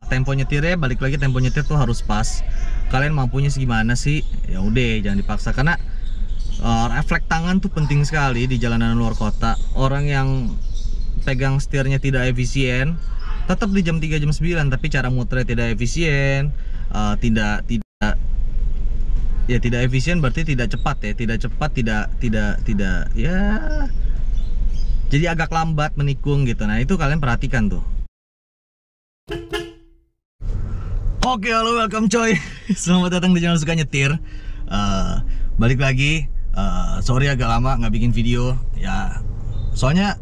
tempo nyetirnya balik lagi, tempo nyetir tuh harus pas. Kalian mampunya segimana sih? Ya udah, jangan dipaksa karena refleks tangan tuh penting sekali di jalanan luar kota. Orang yang pegang setirnya tidak efisien, tetap di jam 3 jam 9, tapi cara muternya tidak efisien, tidak ya tidak efisien berarti tidak cepat ya, tidak cepat, tidak ya, jadi agak lambat menikung gitu. Nah itu kalian perhatikan tuh. Oke, halo, welcome coy. Selamat datang di channel Suka Nyetir. Balik lagi. Sorry agak lama nggak bikin video. Ya, soalnya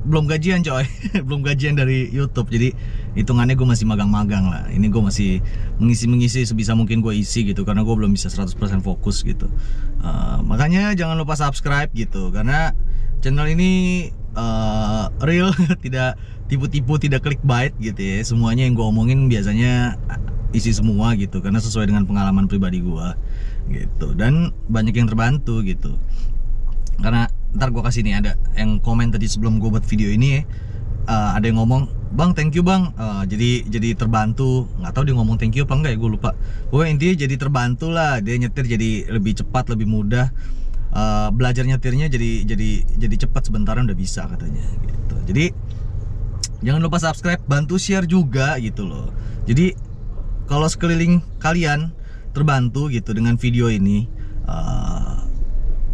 belum gajian coy. Belum gajian dari YouTube. Jadi hitungannya gue masih magang-magang lah. Ini gue masih mengisi sebisa mungkin gue isi gitu. Karena gue belum bisa 100% fokus gitu. Makanya jangan lupa subscribe gitu. Karena channel ini real, tidak tipu-tipu, tidak clickbait gitu ya. Semuanya yang gue omongin biasanya isi semua gitu, karena sesuai dengan pengalaman pribadi gue gitu. Dan banyak yang terbantu gitu. Karena ntar gue kasih nih, ada yang komen tadi sebelum gue buat video ini ya, ada yang ngomong, "Bang, thank you bang, jadi terbantu." Nggak tahu dia ngomong thank you apa enggak ya, gue lupa. Pokoknya intinya jadi terbantu lah, dia nyetir jadi lebih cepat, lebih mudah. Belajar nyetirnya jadi cepat, sebentaran udah bisa katanya gitu. Jadi jangan lupa subscribe, bantu share juga gitu loh. Jadi kalau sekeliling kalian terbantu gitu dengan video ini,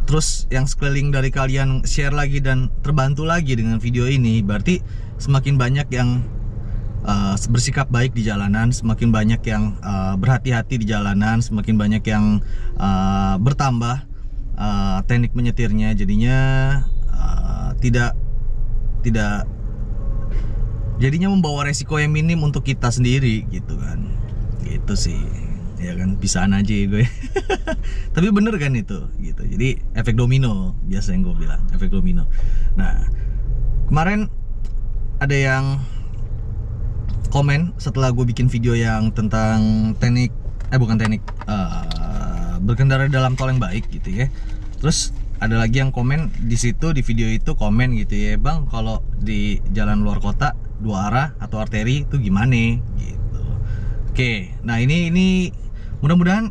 terus yang sekeliling dari kalian share lagi dan terbantu lagi dengan video ini, berarti semakin banyak yang bersikap baik di jalanan, semakin banyak yang berhati-hati di jalanan, semakin banyak yang bertambah teknik menyetirnya, jadinya tidak jadinya membawa resiko yang minim untuk kita sendiri gitu kan. Gitu sih. Ya kan, bisaan aja ya gue. Tapi bener kan itu gitu. Jadi efek domino biasa yang gue bilang, efek domino. Nah, kemarin ada yang komen setelah gue bikin video yang tentang teknik berkendara dalam tol yang baik gitu ya. Terus ada lagi yang komen di situ, di video itu komen gitu ya, "Bang, kalau di jalan luar kota 2 arah atau arteri itu gimana?" gitu. Oke, nah ini mudah-mudahan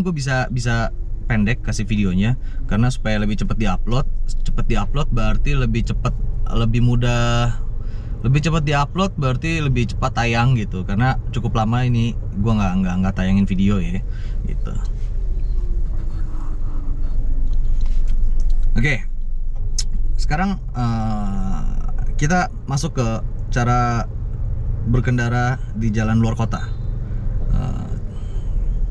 gue bisa pendek kasih videonya, karena supaya lebih cepat diupload berarti lebih cepat, lebih mudah, lebih cepat diupload berarti lebih cepat tayang gitu. Karena cukup lama ini gue nggak tayangin video ya gitu. Oke, sekarang kita masuk ke cara berkendara di jalan luar kota.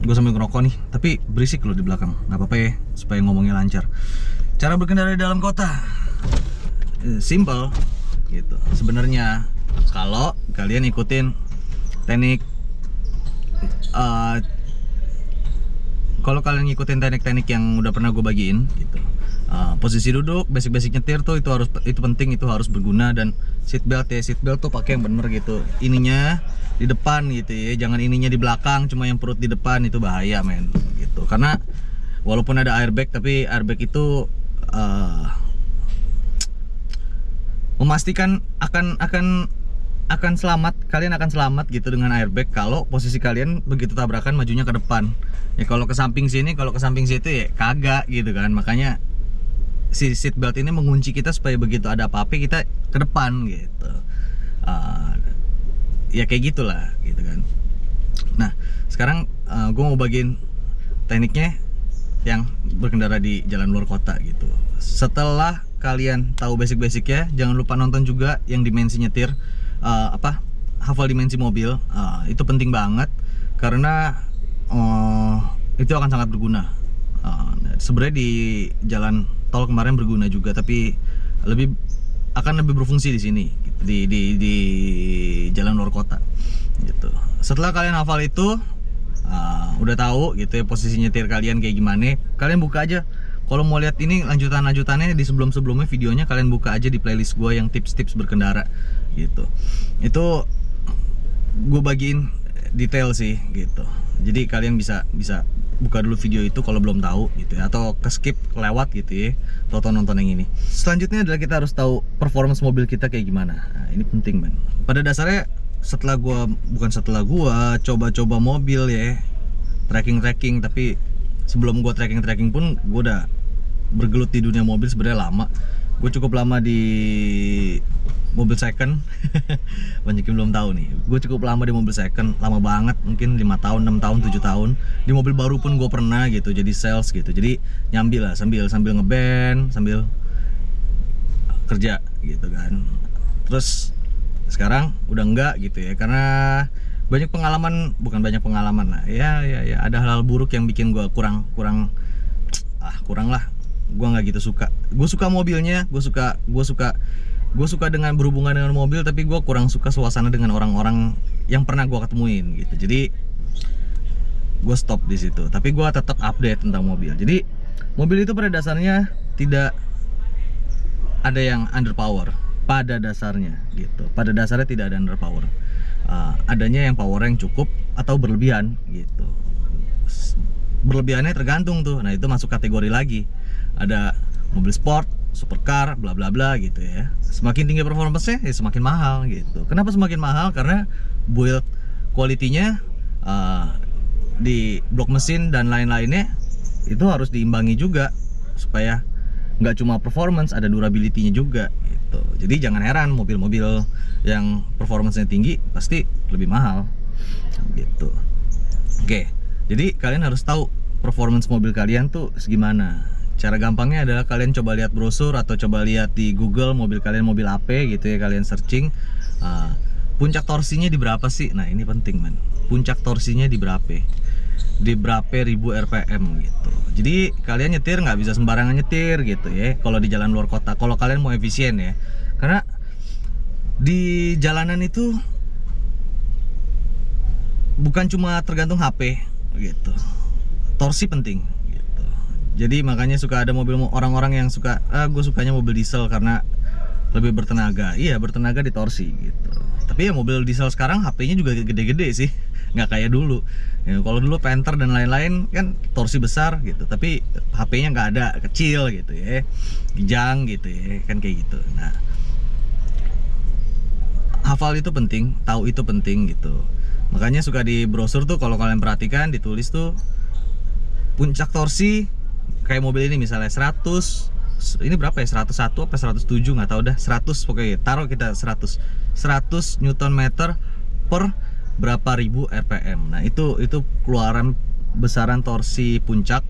Gue sambil ngerokok nih, tapi berisik loh di belakang. Nggak apa-apa ya, supaya ngomongnya lancar. Cara berkendara di dalam kota, simple gitu. Sebenarnya kalau kalian ikutin teknik, kalau kalian ngikutin teknik-teknik yang udah pernah gue bagiin gitu. Posisi duduk, basic nyetir tuh itu penting, itu harus berguna. Dan seatbelt ya, seatbelt tuh pakai yang bener gitu. Ininya di depan gitu ya, jangan ininya di belakang, cuma yang perut di depan, itu bahaya men gitu. Karena walaupun ada airbag, tapi airbag itu memastikan akan selamat, kalian akan selamat gitu dengan airbag kalau posisi kalian begitu tabrakan majunya ke depan. Ya kalau ke samping sini, kalau ke samping situ ya kagak gitu kan. Makanya si seat belt ini mengunci kita supaya begitu ada apa-apa kita ke depan gitu. Ya kayak gitulah gitu kan. Nah, sekarang gue mau bagiin tekniknya yang berkendara di jalan luar kota gitu. Setelah kalian tahu basic-basicnya, jangan lupa nonton juga yang dimensi nyetir, hafal dimensi mobil. Itu penting banget karena itu akan sangat berguna. Sebenarnya di jalan tol kemarin berguna juga, tapi akan lebih berfungsi di sini gitu, di jalan luar kota gitu. Setelah kalian hafal itu, udah tahu gitu ya posisi nyetir kalian kayak gimana, kalian buka aja. Kalau mau lihat ini lanjutannya di sebelumnya videonya, kalian buka aja di playlist gue yang tips-tips berkendara gitu. Itu gue bagiin detail sih gitu. Jadi kalian bisa buka dulu video itu kalau belum tahu gitu ya, atau ke skip lewat gitu ya, atau nonton yang ini. Selanjutnya adalah kita harus tahu performance mobil kita kayak gimana. Nah, ini penting man. Pada dasarnya setelah gua coba-coba mobil ya, tracking, tapi sebelum gua tracking pun gua udah bergelut di dunia mobil sebenarnya lama. Gue cukup lama di mobil second. Banyak yang belum tahu nih, gue cukup lama di mobil second, lama banget, mungkin 5 tahun, 6 tahun, 7 tahun. Di mobil baru pun gue pernah gitu, jadi sales gitu. Jadi nyambi lah, sambil ngeband, sambil kerja gitu kan. Terus sekarang udah enggak gitu ya, karena banyak pengalaman, bukan banyak pengalaman lah ya, ada hal-hal buruk yang bikin gue kurang lah. Gue nggak gitu suka. Gue suka mobilnya, gue suka dengan berhubungan dengan mobil, tapi gue kurang suka suasana dengan orang-orang yang pernah gue ketemuin gitu. Jadi gue stop di situ. Tapi gue tetap update tentang mobil. Jadi mobil itu pada dasarnya tidak ada yang underpower. Pada dasarnya gitu. Pada dasarnya tidak ada underpower. Adanya yang power yang cukup atau berlebihan gitu. Berlebihannya tergantung tuh. Nah itu masuk kategori lagi. Ada mobil sport, supercar, bla bla bla gitu ya. Semakin tinggi performance-nya ya semakin mahal gitu. Kenapa semakin mahal? Karena build quality-nya di blok mesin dan lain-lainnya itu harus diimbangi juga supaya nggak cuma performance, ada durability-nya juga gitu. Jadi jangan heran mobil-mobil yang performance-nya tinggi pasti lebih mahal gitu. Oke, jadi kalian harus tahu performance mobil kalian tuh segimana. Cara gampangnya adalah kalian coba lihat brosur atau coba lihat di Google mobil kalian mobil apa gitu ya, kalian searching puncak torsinya di berapa sih. Nah ini penting man, puncak torsinya di berapa ribu RPM gitu. Jadi kalian nyetir nggak bisa sembarangan nyetir gitu ya kalau di jalan luar kota, kalau kalian mau efisien ya, karena di jalanan itu bukan cuma tergantung HP gitu, torsi penting. Jadi makanya suka ada mobil orang-orang yang suka, gue sukanya mobil diesel karena lebih bertenaga. Iya bertenaga di torsi gitu. Tapi ya mobil diesel sekarang HP-nya juga gede-gede sih, nggak kayak dulu. Ya, kalau dulu Panther dan lain-lain kan torsi besar gitu, tapi HP-nya nggak ada, kecil gitu ya, kijang gitu ya, kan kayak gitu. Nah, hafal itu penting, tahu itu penting gitu. Makanya suka di brosur tuh kalau kalian perhatikan ditulis tuh puncak torsi. Kayak mobil ini misalnya 100, ini berapa ya, 101 apa 107 nggak tahu dah, 100 pokoknya, taruh kita 100 Newton meter per berapa ribu RPM. Nah itu keluaran besaran torsi puncak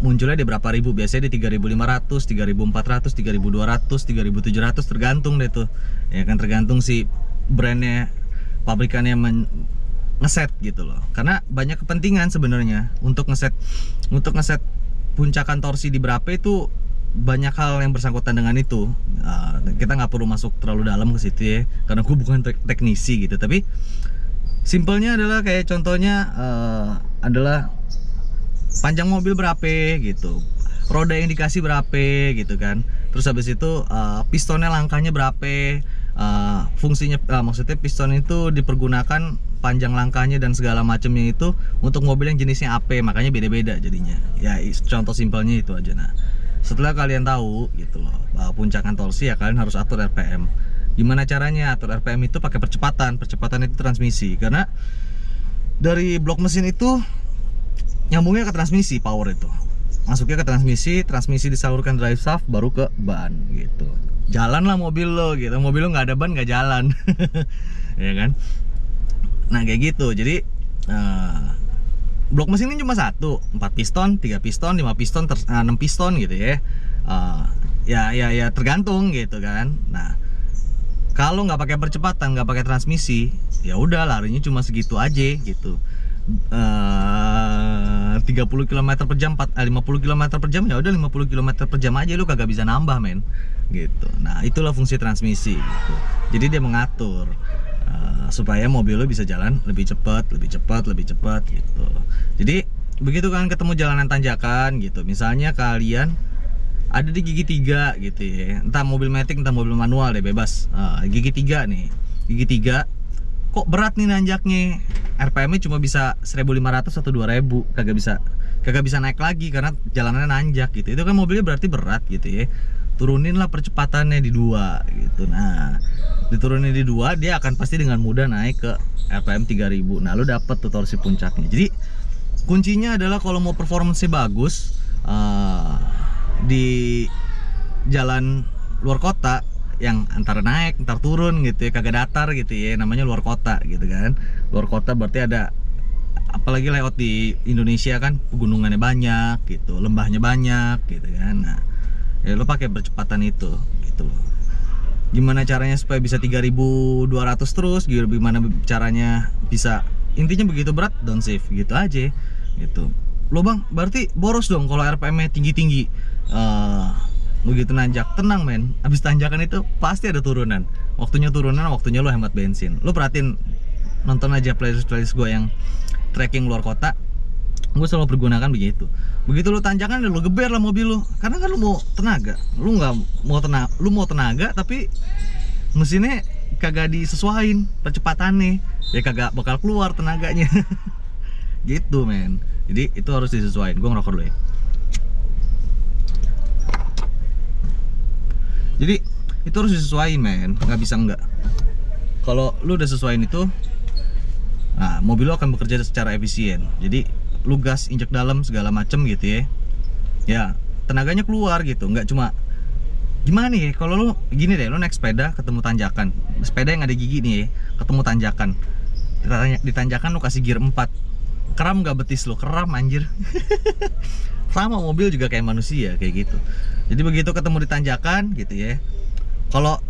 munculnya di berapa ribu, biasanya di 3500, 3400, 3200, 3700, tergantung deh tuh ya kan, tergantung si brandnya, pabrikannya ngeset gitu loh. Karena banyak kepentingan sebenarnya untuk ngeset puncakan torsi di berapa itu, banyak hal yang bersangkutan dengan itu. Kita nggak perlu masuk terlalu dalam ke situ ya, karena gue bukan teknisi gitu. Tapi simpelnya adalah kayak contohnya adalah panjang mobil berapa gitu, roda yang dikasih berapa gitu kan. Terus habis itu pistonnya langkahnya berapa, fungsinya maksudnya piston itu dipergunakan panjang langkahnya dan segala macamnya itu untuk mobil yang jenisnya apa, makanya beda-beda jadinya. Ya contoh simpelnya itu aja. Nah setelah kalian tahu gitu loh puncakan torsi, ya kalian harus atur RPM. Gimana caranya atur RPM itu? Pakai percepatan itu transmisi, karena dari blok mesin itu nyambungnya ke transmisi, power itu masuknya ke transmisi disalurkan drive shaft baru ke ban gitu. Jalan lah mobil lo gitu, mobil lo nggak ada ban nggak jalan. Ya kan. Nah kayak gitu. Jadi blok mesin ini cuma 4 piston, 3 piston, 5 piston, 6 piston gitu ya. Ya tergantung gitu kan. Nah kalau nggak pakai percepatan, nggak pakai transmisi, ya udah larinya cuma segitu aja gitu. 30 km per jam, 50 km per jam, ya udah 50 km per jam aja, lu kagak bisa nambah men gitu. Nah itulah fungsi transmisi gitu. Jadi dia mengatur supaya mobil lo bisa jalan lebih cepat gitu. Jadi begitu kan ketemu jalanan tanjakan gitu, misalnya kalian ada di gigi 3 gitu ya, entah mobil matic entah mobil manual deh, bebas. Gigi 3 nih, gigi 3 kok berat nih nanjaknya, RPM-nya cuma bisa 1500 atau 2000, kagak bisa naik lagi karena jalanannya nanjak gitu. Itu kan mobilnya berarti berat gitu ya. turunin lah percepatannya di 2 gitu. Nah, diturunin di 2, dia akan pasti dengan mudah naik ke RPM 3000. Nah, lu dapet tuh torsi puncaknya. Jadi kuncinya adalah kalau mau performance bagus di jalan luar kota yang antara naik, ntar turun gitu ya, kagak datar gitu ya, namanya luar kota gitu kan. Luar kota berarti ada, apalagi layout di Indonesia kan pegunungannya banyak gitu, lembahnya banyak gitu kan. Nah, ya lo pakai percepatan itu gitu loh. Gimana caranya supaya bisa 3200 terus, gimana caranya bisa, intinya begitu berat downshift gitu aja gitu. Lo bang berarti boros dong kalau RPM-nya tinggi-tinggi. Begitu nanjak, tenang men, abis tanjakan itu pasti ada turunan. Waktunya lo hemat bensin. Lo perhatiin, nonton aja playlist gue yang trekking luar kota, gue selalu pergunakan begitu. Begitu lu tanjakan, lu geber lah mobil lu, karena kan lu mau tenaga, lu nggak mau tenaga, lu mau tenaga tapi mesinnya kagak disesuaiin percepatannya, ya kagak bakal keluar tenaganya. Gitu men. Jadi itu harus disesuaikan. Gue ngerokok dulu ya. Jadi itu harus disesuaikan men, nggak bisa enggak. Kalau lu udah sesuaiin itu, nah mobil lu akan bekerja secara efisien. Jadi lu gas injek dalam segala macem gitu ya, ya tenaganya keluar gitu. Nggak cuma gimana nih, kalau lu gini deh, lu naik sepeda ketemu tanjakan, sepeda yang ada gigi nih ya, ketemu tanjakan, di tanjakan lu kasih gear 4, keram nggak betis lu, keram anjir. Sama mobil juga kayak manusia kayak gitu. Jadi begitu ketemu di tanjakan gitu ya, kalau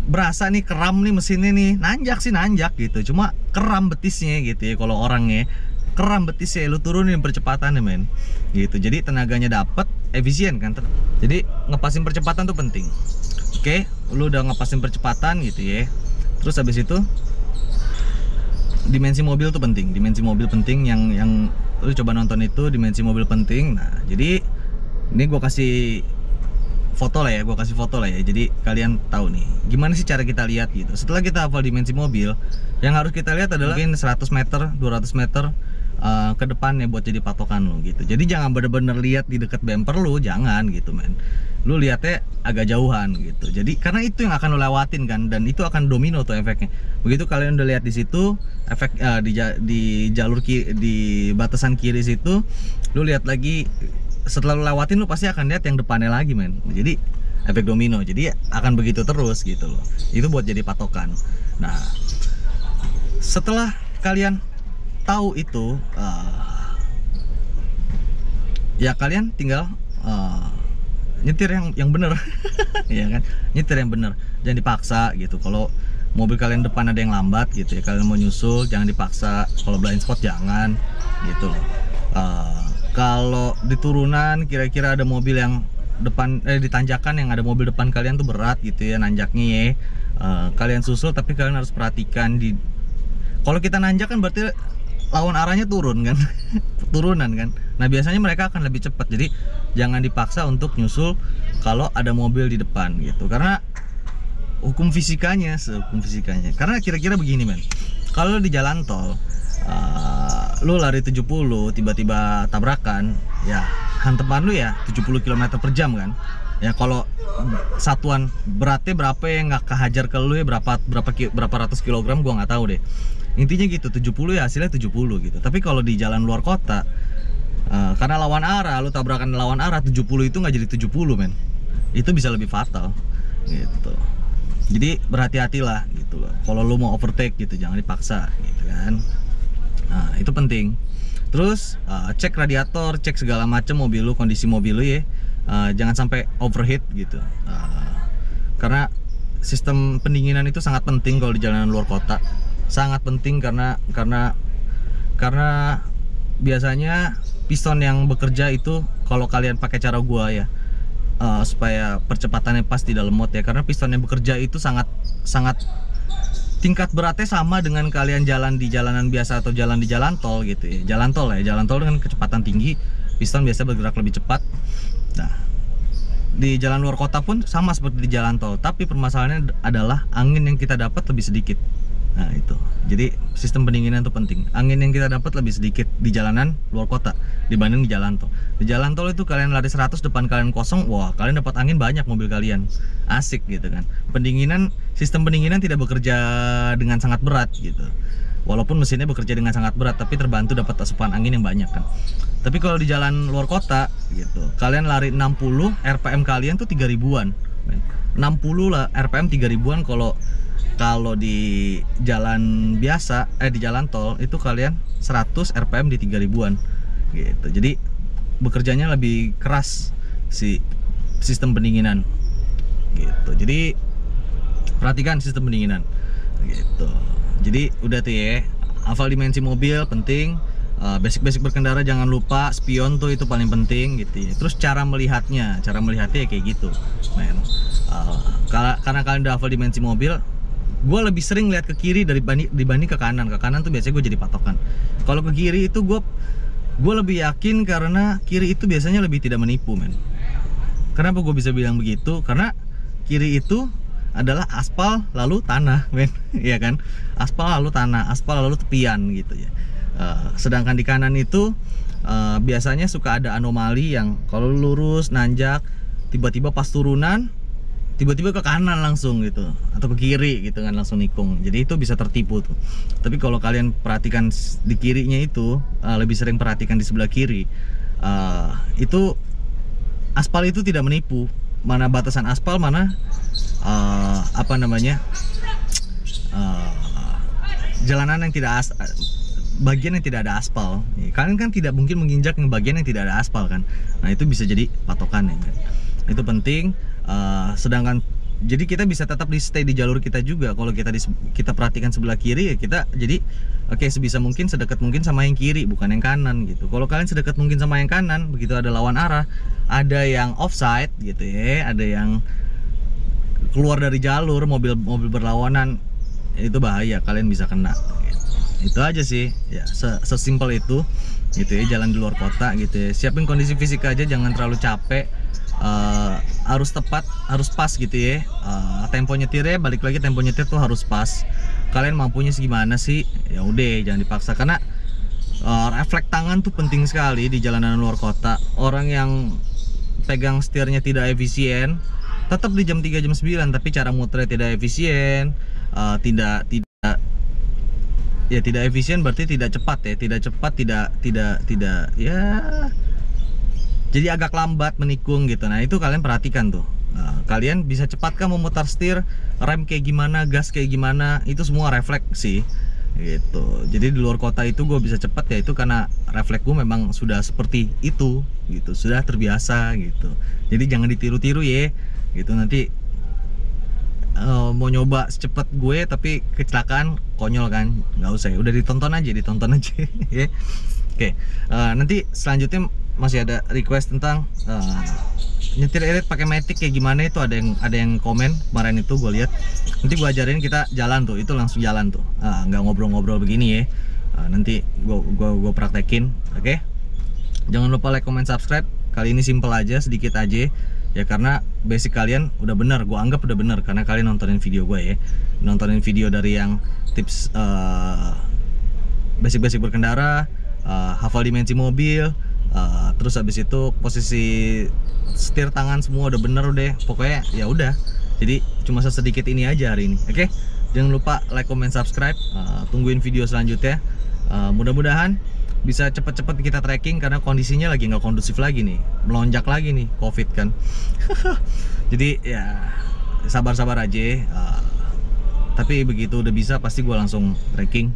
berasa nih keram nih mesinnya nih, nanjak sih nanjak gitu, cuma keram betisnya gitu ya. Kalau orangnya keram betisnya, lu turunin percepatannya men gitu. Jadi tenaganya dapet, efisien kan. Jadi ngepasin percepatan tuh penting. Oke, lu udah ngepasin percepatan gitu ya. Terus habis itu dimensi mobil tuh penting. Dimensi mobil penting, yang lu coba nonton itu dimensi mobil penting. Nah, jadi ini gue kasih foto lah ya, jadi kalian tahu nih gimana sih cara kita lihat gitu. Setelah kita hafal dimensi mobil, yang harus kita lihat adalah mungkin 100 meter, 200 meter ke depannya buat jadi patokan lo gitu. Jadi jangan bener-bener lihat di deket bumper lu, jangan gitu men. Lu lihatnya agak jauhan gitu. Jadi karena itu yang akan lo lewatin kan, dan itu akan domino tuh efeknya. Begitu kalian udah lihat di situ, efek di jalur di batasan kiri situ, lu lihat lagi. Setelah lu lewatin, lu pasti akan lihat yang depannya lagi men. Jadi efek domino, jadi akan begitu terus gitu loh. Itu buat jadi patokan. Nah, setelah kalian tahu itu, ya kalian tinggal nyetir yang bener. Ya kan, nyetir yang bener, jangan dipaksa gitu. Kalau mobil kalian depan ada yang lambat gitu ya, kalian mau nyusul jangan dipaksa. Kalau blind spot jangan gitu loh. Kalau di turunan kira-kira ada mobil yang depan di tanjakan yang ada mobil depan kalian tuh berat gitu ya nanjaknya ya, kalian susul, tapi kalian harus perhatikan kalau kita nanjak kan berarti lawan arahnya turun kan. Turunan kan. Nah biasanya mereka akan lebih cepat, jadi jangan dipaksa untuk nyusul kalau ada mobil di depan gitu, karena hukum fisikanya. Karena kira-kira begini men, kalau di jalan tol lu lari 70 tiba-tiba tabrakan, ya hantepan lu ya 70 km per jam kan. Ya kalau satuan beratnya berapa yang nggak kehajar ke lu ya, berapa ratus kilogram gua nggak tahu deh. Intinya gitu, 70 ya hasilnya 70 gitu. Tapi kalau di jalan luar kota, karena lawan arah, lu tabrakan lawan arah, 70 itu nggak jadi 70 men. Itu bisa lebih fatal gitu. Jadi berhati-hatilah gitu loh. Kalau lu mau overtake gitu jangan dipaksa gitu kan. Nah itu penting. Terus cek radiator, cek segala macam mobil lu, kondisi mobil lu ya. Jangan sampai overheat gitu. Karena sistem pendinginan itu sangat penting kalau di jalanan luar kota. Sangat penting karena biasanya piston yang bekerja itu, kalau kalian pakai cara gua ya, supaya percepatannya pas di dalam mode ya. Karena piston yang bekerja itu sangat tingkat beratnya sama dengan kalian jalan di jalanan biasa atau jalan di jalan tol gitu ya. Jalan tol dengan kecepatan tinggi, piston biasa bergerak lebih cepat. Nah, di jalan luar kota pun sama seperti di jalan tol, tapi permasalahannya adalah angin yang kita dapat lebih sedikit Nah itu, jadi sistem pendinginan itu penting. Angin yang kita dapat lebih sedikit di jalanan luar kota dibanding di jalan tol. Di jalan tol itu kalian lari 100, depan kalian kosong, wah kalian dapat angin banyak, mobil kalian asik gitu kan. Pendinginan, sistem pendinginan tidak bekerja dengan sangat berat gitu. Walaupun mesinnya bekerja dengan sangat berat, tapi terbantu dapat asupan angin yang banyak kan. Tapi kalau di jalan luar kota gitu, kalian lari 60, RPM kalian tuh 3000-an. 60 lah RPM 3000-an. Kalau di jalan biasa, di jalan tol itu kalian 100 RPM di 3000-an gitu. Jadi bekerjanya lebih keras si sistem pendinginan gitu. Jadi perhatikan sistem pendinginan gitu. Jadi udah tuh ya, hafal dimensi mobil penting, basic-basic berkendara jangan lupa, spion tuh itu paling penting gitu ya. Terus cara melihatnya ya kayak gitu men. Karena kalian udah hafal dimensi mobil, gue lebih sering lihat ke kiri dibanding ke kanan. Ke kanan tuh biasanya gue jadi patokan. Kalau ke kiri itu gue lebih yakin, karena kiri itu biasanya lebih tidak menipu men. Kenapa gue bisa bilang begitu? Karena kiri itu adalah aspal lalu tanah men. Iya kan, aspal lalu tanah, aspal lalu tepian gitu ya. Sedangkan di kanan itu biasanya suka ada anomali yang kalau lurus nanjak, tiba-tiba pas turunan tiba-tiba ke kanan langsung gitu, atau ke kiri gitu kan, langsung nikung. Jadi itu bisa tertipu tuh. Tapi kalau kalian perhatikan di kirinya itu, lebih sering perhatikan di sebelah kiri, itu aspal itu tidak menipu. Mana batasan aspal, mana jalanan yang tidak bagian yang tidak ada aspal. Kalian kan tidak mungkin menginjak yang bagian yang tidak ada aspal kan. Nah itu bisa jadi patokan ya. Itu penting. Sedangkan jadi kita bisa tetap di stay di jalur kita juga. Kalau kita perhatikan sebelah kiri ya, kita jadi oke, sebisa mungkin sedekat mungkin sama yang kiri, bukan yang kanan gitu. Kalau kalian sedekat mungkin sama yang kanan, begitu ada lawan arah, ada yang offside gitu ya, ada yang keluar dari jalur, mobil berlawanan, itu bahaya, kalian bisa kena gitu. Itu aja sih ya, sesimpel itu gitu ya, jalan di luar kota gitu ya. Siapin kondisi fisik aja, jangan terlalu capek. Harus tepat, harus pas gitu ya. Tempo nyetirnya, balik lagi, tempo nyetir tuh harus pas. Kalian mampunya segimana sih, ya udah jangan dipaksa. Karena refleks tangan tuh penting sekali di jalanan luar kota. Orang yang pegang setirnya tidak efisien, tetap di jam 3 jam 9, tapi cara muternya tidak efisien, tidak efisien berarti tidak cepat ya, tidak ya, jadi agak lambat menikung gitu. Nah itu kalian perhatikan tuh. Kalian bisa cepatkah memutar setir, rem kayak gimana, gas kayak gimana, itu semua refleks sih gitu. Jadi di luar kota itu gue bisa cepat ya, itu karena refleks gue memang sudah seperti itu gitu, sudah terbiasa gitu. Jadi jangan ditiru-tiru ya gitu. Nanti mau nyoba secepat gue tapi kecelakaan, konyol kan, nggak usah ya, udah ditonton aja ya. Oke, nanti selanjutnya masih ada request tentang nyetir irit pakai matic kayak gimana, itu ada yang komen kemarin itu gue lihat. Nanti gue ajarin, kita jalan tuh, itu langsung jalan tuh, nggak ngobrol-ngobrol begini ya. Nanti gue praktekin, oke? Jangan lupa like, comment, subscribe. Kali ini simple aja, sedikit aja ya, karena basic kalian udah bener, gue anggap udah bener karena kalian nontonin video gue ya, nontonin video dari yang tips basic-basic berkendara, hafal dimensi mobil, terus habis itu posisi setir tangan semua udah bener udah, pokoknya ya udah. Jadi cuma sedikit ini aja hari ini, oke? Jangan lupa like, comment, subscribe. Tungguin video selanjutnya. Mudah-mudahan bisa cepet-cepet kita tracking, karena kondisinya lagi nggak kondusif lagi nih, melonjak lagi nih COVID kan. Jadi ya sabar-sabar aja. Tapi begitu udah bisa pasti gue langsung tracking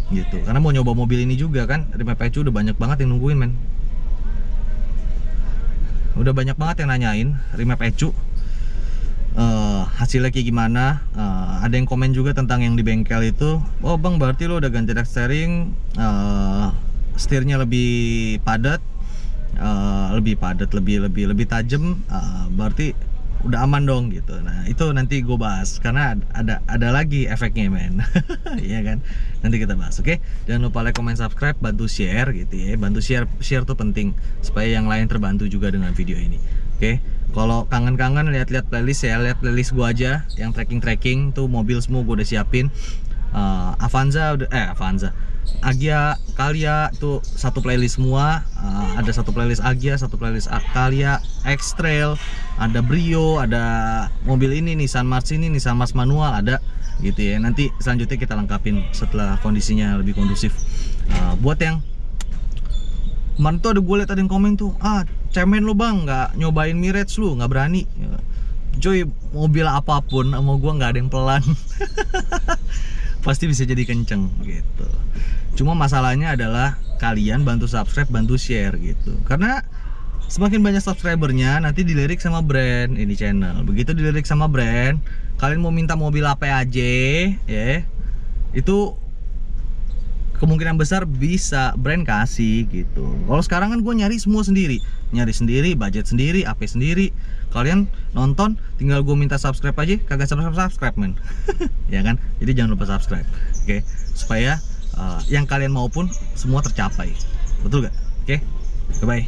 gitu, karena mau nyoba mobil ini juga kan. Remap ECU udah banyak banget yang nungguin men, udah banyak banget yang nanyain remap ECU hasilnya kayak gimana. Ada yang komen juga tentang yang di bengkel itu, oh bang berarti lo udah ganti rack steering, setirnya lebih padat, lebih tajam, berarti udah aman dong gitu. Nah itu nanti gue bahas, karena ada lagi efeknya men. Iya kan, nanti kita bahas, oke? Jangan lupa like, comment, subscribe, bantu share gitu ya. Bantu share tuh penting supaya yang lain terbantu juga dengan video ini, oke? Kalau kangen-kangen lihat-lihat playlist ya, lihat playlist gue aja yang tracking tuh mobil semua gue udah siapin. Avanza Agya, Calya itu satu playlist semua. Ada satu playlist Agya, satu playlist Calya, X-Trail, ada Brio, ada mobil ini Nissan March manual ada gitu ya. Nanti selanjutnya kita lengkapin setelah kondisinya lebih kondusif. Buat yang kemarin tuh ada gue liat ada yang komen tuh, cemen lu bang, nggak nyobain Mirage lu, nggak berani. Coy, mobil apapun sama gue nggak ada yang pelan. Pasti bisa jadi kenceng gitu. Cuma masalahnya adalah kalian bantu subscribe, bantu share gitu. Karena semakin banyak subscribernya nanti dilirik sama brand ini channel. Begitu dilirik sama brand, kalian mau minta mobil apa aja ya, itu kemungkinan besar bisa brand kasih gitu. Kalau sekarang kan gue nyari semua sendiri, budget sendiri, AP sendiri. Kalian nonton tinggal gue minta subscribe aja, kagak subscribe men. Ya kan, jadi jangan lupa subscribe, oke? Supaya yang kalian mau pun semua tercapai, betul gak? Oke, bye bye.